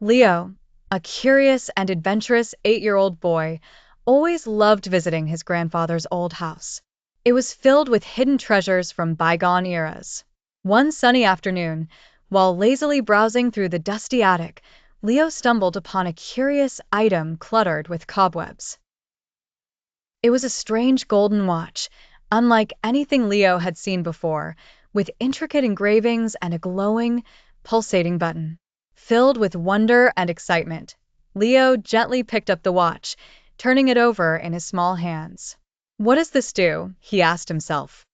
Leo, a curious and adventurous 8-year-old boy, always loved visiting his grandfather's old house. It was filled with hidden treasures from bygone eras. One sunny afternoon, while lazily browsing through the dusty attic, Leo stumbled upon a curious item cluttered with cobwebs. It was a strange golden watch, unlike anything Leo had seen before, with intricate engravings and a glowing, pulsating button. Filled with wonder and excitement, Leo gently picked up the watch, turning it over in his small hands. "What does this do?" he asked himself.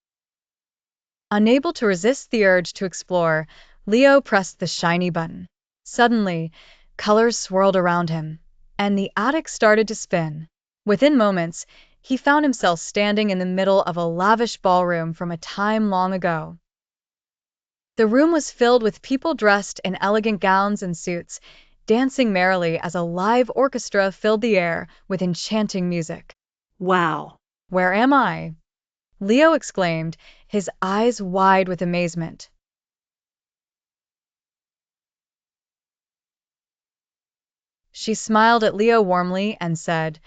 Unable to resist the urge to explore, Leo pressed the shiny button. Suddenly, colors swirled around him, and the attic started to spin. Within moments, he found himself standing in the middle of a lavish ballroom from a time long ago. The room was filled with people dressed in elegant gowns and suits, dancing merrily as a live orchestra filled the air with enchanting music. Wow. "Where am I?" Leo exclaimed, his eyes wide with amazement. She smiled at Leo warmly and said,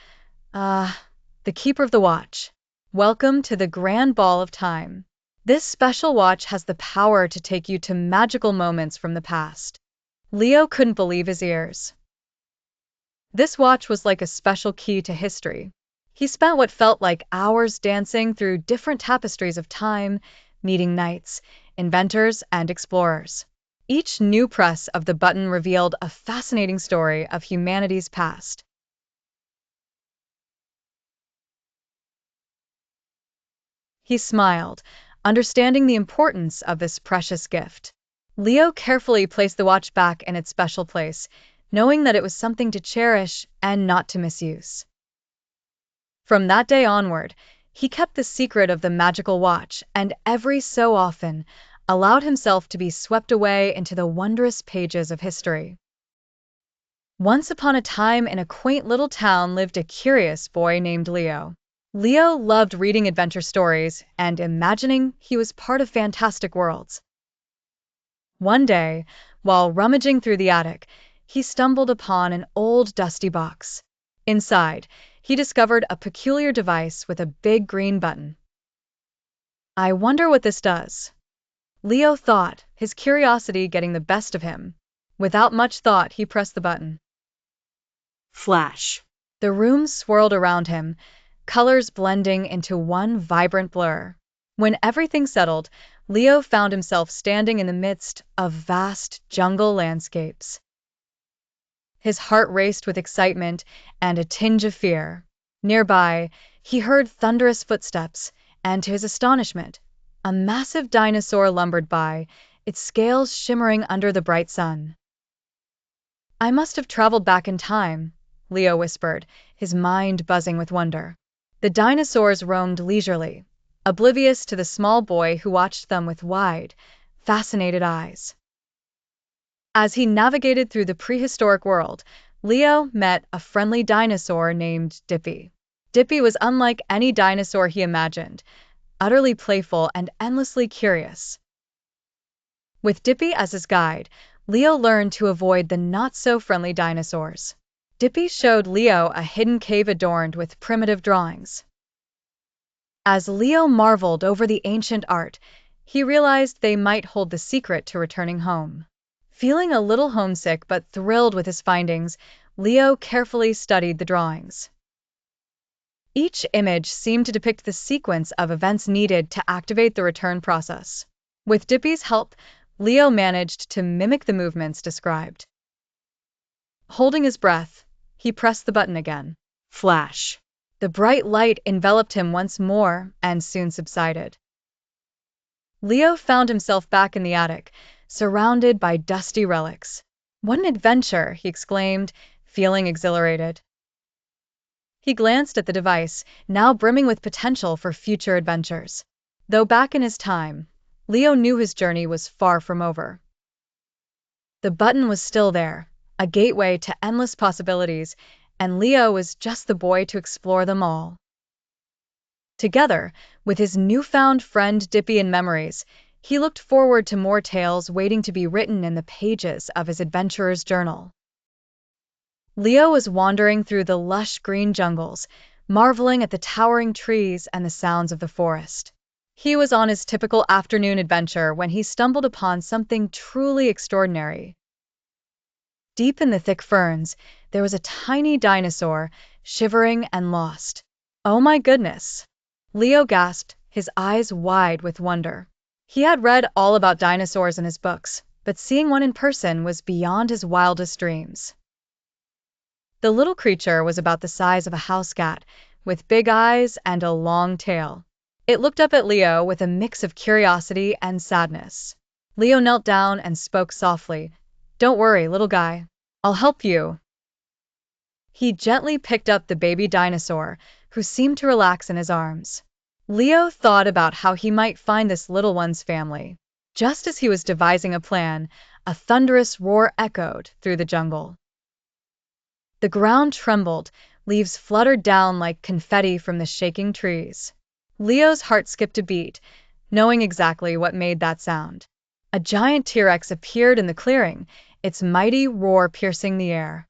the keeper of the watch. Welcome to the grand ball of time. This special watch has the power to take you to magical moments from the past." Leo couldn't believe his ears. This watch was like a special key to history. He spent what felt like hours dancing through different tapestries of time, meeting knights, inventors, and explorers. Each new press of the button revealed a fascinating story of humanity's past. He smiled, understanding the importance of this precious gift. Leo carefully placed the watch back in its special place, knowing that it was something to cherish and not to misuse. From that day onward, he kept the secret of the magical watch and every so often allowed himself to be swept away into the wondrous pages of history. Once upon a time in a quaint little town lived a curious boy named Leo. Leo loved reading adventure stories and imagining he was part of fantastic worlds. One day, while rummaging through the attic, he stumbled upon an old dusty box. Inside, he discovered a peculiar device with a big green button. "I wonder what this does," Leo thought, his curiosity getting the best of him. Without much thought, he pressed the button. Flash. The room swirled around him, colors blending into one vibrant blur. When everything settled, Leo found himself standing in the midst of vast jungle landscapes. His heart raced with excitement and a tinge of fear. Nearby, he heard thunderous footsteps, and to his astonishment, a massive dinosaur lumbered by, its scales shimmering under the bright sun. "I must have traveled back in time," Leo whispered, his mind buzzing with wonder. The dinosaurs roamed leisurely, oblivious to the small boy who watched them with wide, fascinated eyes. As he navigated through the prehistoric world, Leo met a friendly dinosaur named Dippy. Dippy was unlike any dinosaur he imagined, utterly playful and endlessly curious. With Dippy as his guide, Leo learned to avoid the not-so-friendly dinosaurs. Dippy showed Leo a hidden cave adorned with primitive drawings. As Leo marveled over the ancient art, he realized they might hold the secret to returning home. Feeling a little homesick but thrilled with his findings, Leo carefully studied the drawings. Each image seemed to depict the sequence of events needed to activate the return process. With Dippy's help, Leo managed to mimic the movements described. Holding his breath, he pressed the button again. Flash. The bright light enveloped him once more and soon subsided. Leo found himself back in the attic, surrounded by dusty relics. "What an adventure!" he exclaimed, feeling exhilarated. He glanced at the device, now brimming with potential for future adventures. Though back in his time, Leo knew his journey was far from over. The button was still there, a gateway to endless possibilities, and Leo was just the boy to explore them all. Together, with his newfound friend Dippy in memories, he looked forward to more tales waiting to be written in the pages of his adventurer's journal. Leo was wandering through the lush green jungles, marveling at the towering trees and the sounds of the forest. He was on his typical afternoon adventure when he stumbled upon something truly extraordinary. Deep in the thick ferns, there was a tiny dinosaur, shivering and lost. "Oh my goodness!" Leo gasped, his eyes wide with wonder. He had read all about dinosaurs in his books, but seeing one in person was beyond his wildest dreams. The little creature was about the size of a house cat, with big eyes and a long tail. It looked up at Leo with a mix of curiosity and sadness. Leo knelt down and spoke softly. "Don't worry, little guy. I'll help you." He gently picked up the baby dinosaur, who seemed to relax in his arms. Leo thought about how he might find this little one's family. Just as he was devising a plan, a thunderous roar echoed through the jungle. The ground trembled, leaves fluttered down like confetti from the shaking trees. Leo's heart skipped a beat, knowing exactly what made that sound. A giant T-Rex appeared in the clearing, its mighty roar piercing the air.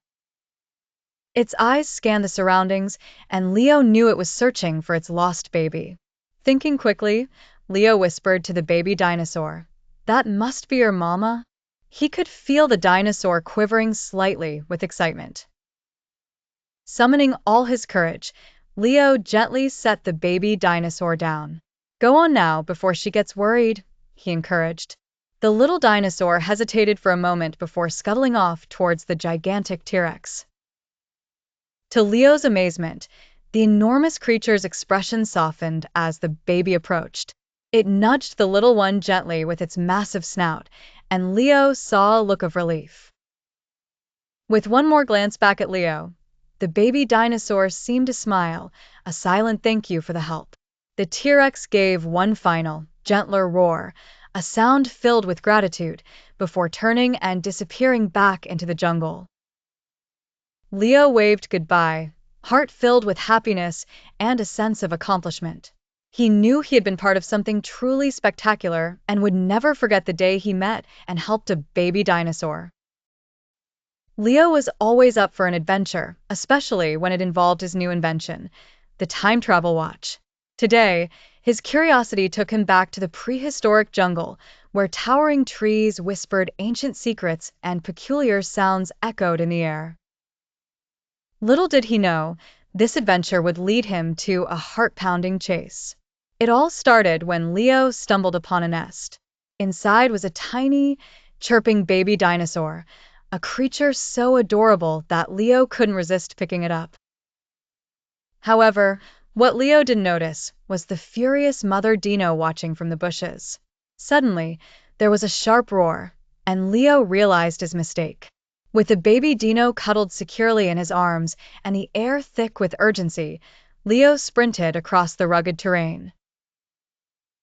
Its eyes scanned the surroundings, and Leo knew it was searching for its lost baby. Thinking quickly, Leo whispered to the baby dinosaur, "That must be your mama." He could feel the dinosaur quivering slightly with excitement. Summoning all his courage, Leo gently set the baby dinosaur down. "Go on now before she gets worried," he encouraged. The little dinosaur hesitated for a moment before scuttling off towards the gigantic T-Rex. To Leo's amazement, the enormous creature's expression softened as the baby approached. It nudged the little one gently with its massive snout, and Leo saw a look of relief. With one more glance back at Leo, the baby dinosaur seemed to smile, a silent thank you for the help. The T-Rex gave one final, gentler roar, a sound filled with gratitude, before turning and disappearing back into the jungle. Leo waved goodbye, heart filled with happiness and a sense of accomplishment. He knew he had been part of something truly spectacular and would never forget the day he met and helped a baby dinosaur. Leo was always up for an adventure, especially when it involved his new invention, the time travel watch. Today, his curiosity took him back to the prehistoric jungle, where towering trees whispered ancient secrets and peculiar sounds echoed in the air. Little did he know, this adventure would lead him to a heart-pounding chase. It all started when Leo stumbled upon a nest. Inside was a tiny, chirping baby dinosaur, a creature so adorable that Leo couldn't resist picking it up. However, what Leo didn't notice was the furious mother dino watching from the bushes. Suddenly, there was a sharp roar, and Leo realized his mistake. With the baby dino cuddled securely in his arms and the air thick with urgency, Leo sprinted across the rugged terrain.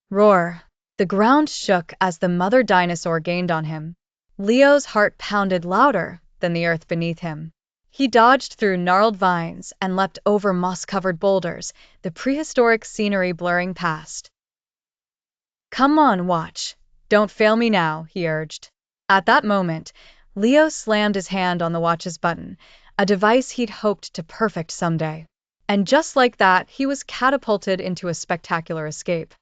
Roar! The ground shook as the mother dinosaur gained on him. Leo's heart pounded louder than the earth beneath him. He dodged through gnarled vines and leapt over moss-covered boulders, the prehistoric scenery blurring past. "Come on, watch. Don't fail me now," he urged. At that moment, Leo slammed his hand on the watch's button, a device he'd hoped to perfect someday. And just like that, he was catapulted into a spectacular escape.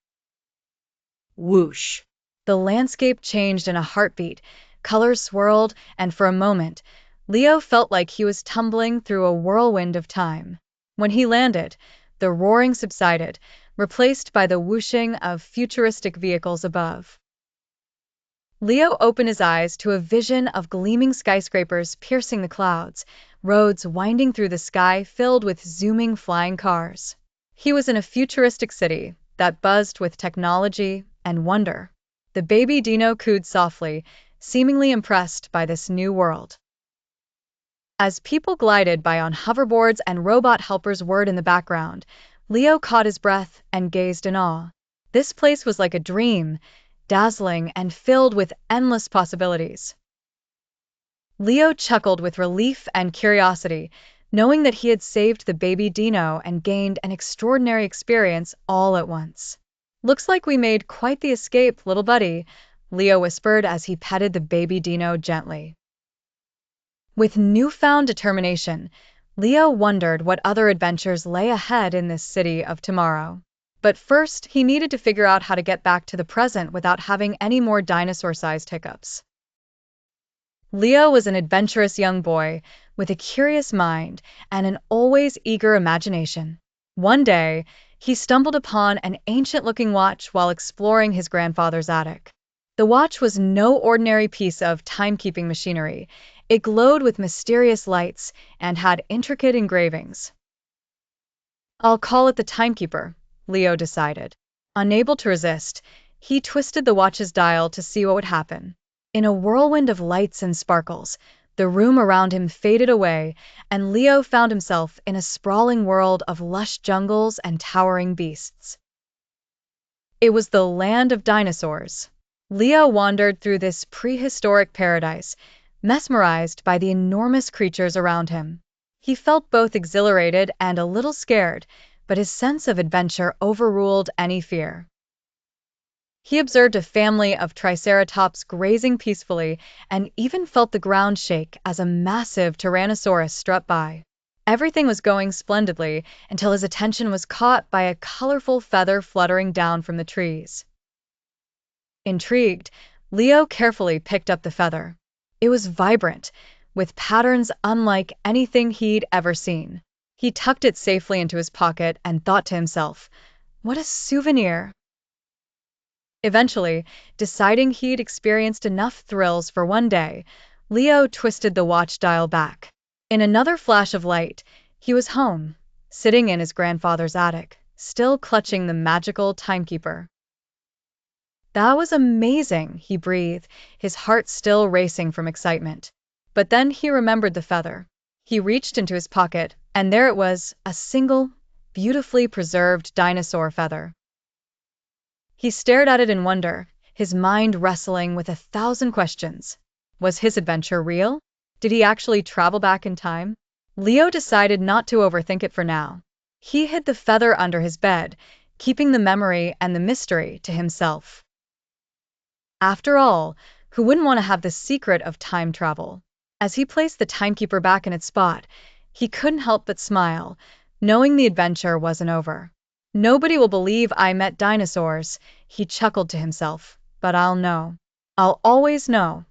Whoosh! The landscape changed in a heartbeat, colors swirled, and for a moment, Leo felt like he was tumbling through a whirlwind of time. When he landed, the roaring subsided, replaced by the whooshing of futuristic vehicles above. Leo opened his eyes to a vision of gleaming skyscrapers piercing the clouds, roads winding through the sky filled with zooming flying cars. He was in a futuristic city that buzzed with technology and wonder. The baby dino cooed softly, seemingly impressed by this new world. As people glided by on hoverboards and robot helpers whirred in the background, Leo caught his breath and gazed in awe. This place was like a dream, dazzling and filled with endless possibilities. Leo chuckled with relief and curiosity, knowing that he had saved the baby dino and gained an extraordinary experience all at once. "Looks like we made quite the escape, little buddy," Leo whispered as he petted the baby dino gently. With newfound determination, Leo wondered what other adventures lay ahead in this city of tomorrow. But first, he needed to figure out how to get back to the present without having any more dinosaur-sized hiccups. Leo was an adventurous young boy with a curious mind and an always eager imagination. One day, he stumbled upon an ancient-looking watch while exploring his grandfather's attic. The watch was no ordinary piece of timekeeping machinery. It glowed with mysterious lights and had intricate engravings. "I'll call it the timekeeper," Leo decided. Unable to resist, he twisted the watch's dial to see what would happen. In a whirlwind of lights and sparkles, the room around him faded away, and Leo found himself in a sprawling world of lush jungles and towering beasts. It was the land of dinosaurs. Leo wandered through this prehistoric paradise, mesmerized by the enormous creatures around him. He felt both exhilarated and a little scared, but his sense of adventure overruled any fear. He observed a family of triceratops grazing peacefully and even felt the ground shake as a massive tyrannosaurus struck by. Everything was going splendidly until his attention was caught by a colorful feather fluttering down from the trees. Intrigued, Leo carefully picked up the feather. It was vibrant, with patterns unlike anything he'd ever seen. He tucked it safely into his pocket and thought to himself, "What a souvenir!" Eventually, deciding he'd experienced enough thrills for one day, Leo twisted the watch dial back. In another flash of light, he was home, sitting in his grandfather's attic, still clutching the magical timekeeper. "That was amazing," he breathed, his heart still racing from excitement. But then he remembered the feather. He reached into his pocket, and there it was, a single, beautifully preserved dinosaur feather. He stared at it in wonder, his mind wrestling with 1,000 questions. Was his adventure real? Did he actually travel back in time? Leo decided not to overthink it for now. He hid the feather under his bed, keeping the memory and the mystery to himself. After all, who wouldn't want to have the secret of time travel? As he placed the timekeeper back in its spot, he couldn't help but smile, knowing the adventure wasn't over. "Nobody will believe I met dinosaurs," he chuckled to himself, "but I'll know. I'll always know."